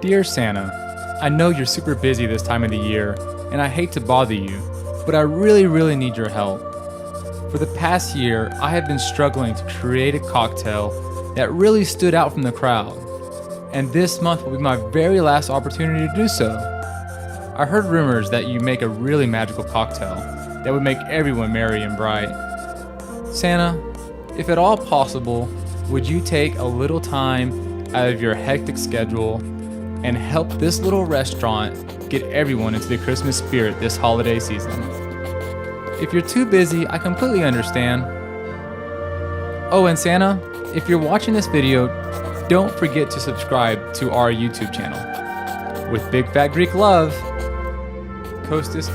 Dear Santa, I know you're super busy this time of the year, and I hate to bother you, but I really need your help. For the past year, I have been struggling to create a cocktail that really stood out from the crowd, and this month will be my very last opportunity to do so. I heard rumors that you make a really magical cocktail that would make everyone merry and bright. Santa, if at all possible, would you take a little time out of your hectic schedule and help this little restaurant get everyone into the Christmas spirit this holiday season? If you're too busy, I completely understand. Oh, and Santa, if you're watching this video, don't forget to subscribe to our YouTube channel. With big fat Greek love, Kostas.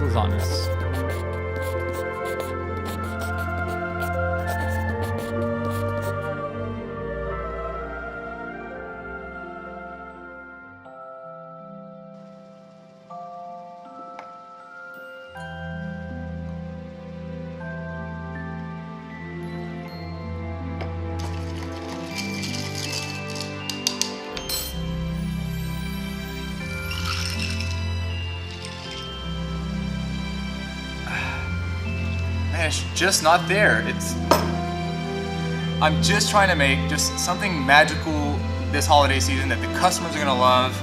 Man, it's just not there. I'm just trying to make just something magical this holiday season that the customers are gonna love.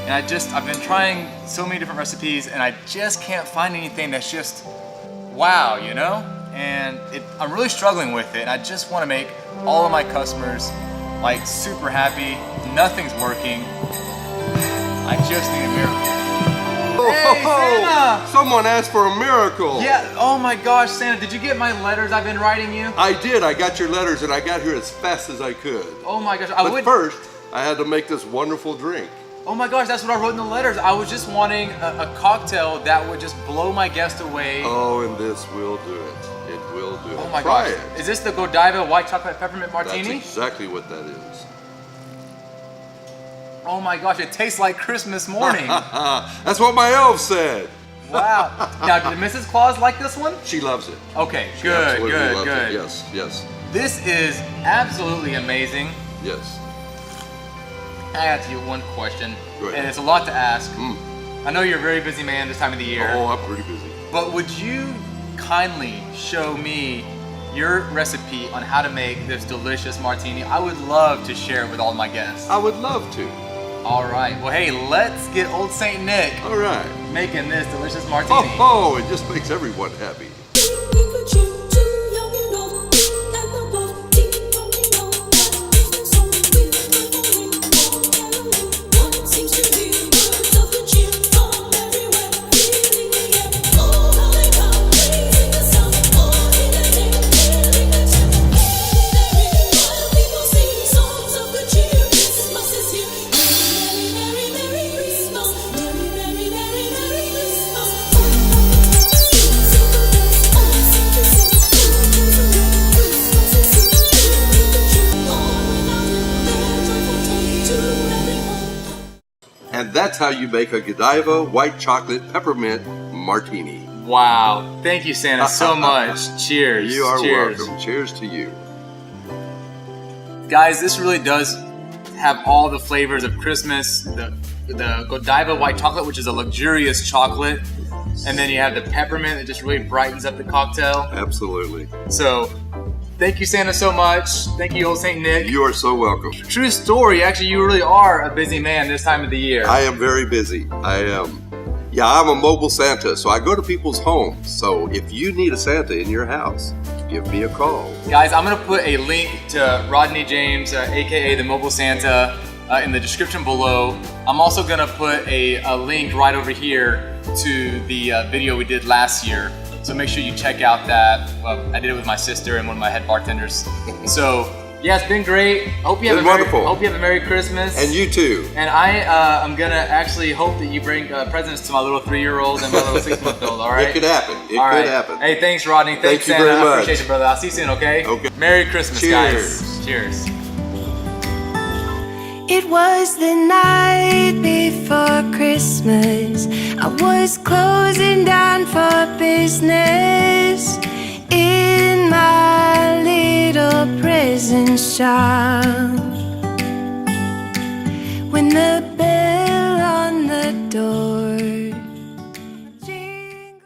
And I've been trying so many different recipes and I just can't find anything that's just wow, you know? And I'm really struggling with it. And I just wanna make all of my customers like super happy. Nothing's working. I just need a miracle. Hey, Santa! Someone asked for a miracle. Yeah, oh my gosh, Santa, did you get my letters I've been writing you? I did, I got your letters and I got here as fast as I could. Oh my gosh, But first, I had to make this wonderful drink. Oh my gosh, that's what I wrote in the letters. I was just wanting a cocktail that would just blow my guest away. Oh, and this will do it. It will do it. Oh my Try gosh. it. Is this the Godiva white chocolate peppermint martini? That's exactly what that is. Oh my gosh, it tastes like Christmas morning. That's what my elf said. Wow. Now, did Mrs. Claus like this one? She loves it. Okay, She good. absolutely loves it. Yes, yes, This is absolutely amazing. yes. I have to you one question, Go ahead. and it's a lot to ask. I know you're a very busy man this time of the year. Oh, I'm pretty busy. But would you kindly show me your recipe on how to make this delicious martini? I would love to share it with all my guests. I would love to. All right. Well, hey, let's get old Saint Nick All right. making this delicious martini. Oh, it just makes everyone happy. And that's how you make a Godiva white chocolate peppermint martini. Wow. Thank you, Santa, so much. Cheers. You are Cheers. welcome. Cheers to you. Guys, this really does have all the flavors of Christmas. The Godiva white chocolate, which is a luxurious chocolate. And then you have the peppermint that just really brightens up the cocktail. Absolutely. So, thank you, Santa, so much. Thank you, old Saint Nick. You are so welcome. True story. Actually, you really are a busy man this time of the year. I am very busy. I am. Yeah, I'm a mobile Santa, so I go to people's homes. So if you need a Santa in your house, give me a call. Guys, I'm going to put a link to Rodney James, aka the Mobile Santa, in the description below. I'm also going to put a link right over here to the video we did last year. So make sure you check out that. Well, I did it with my sister and one of my head bartenders. So yeah, it's been great. Hope you have a Merry Christmas. And you too. And I'm gonna actually hope that you bring presents to my little 3-year-old and my little 6-month-old. All right. It could happen. It all right. could happen. Hey, thanks, Rodney. Thanks, Thank you Santa. very much. I appreciate you, brother. I'll see you soon. Okay. Okay. Merry Christmas, Cheers. guys. Cheers. It was the night before Christmas. I was closing down for business in my little prison shop. When the bell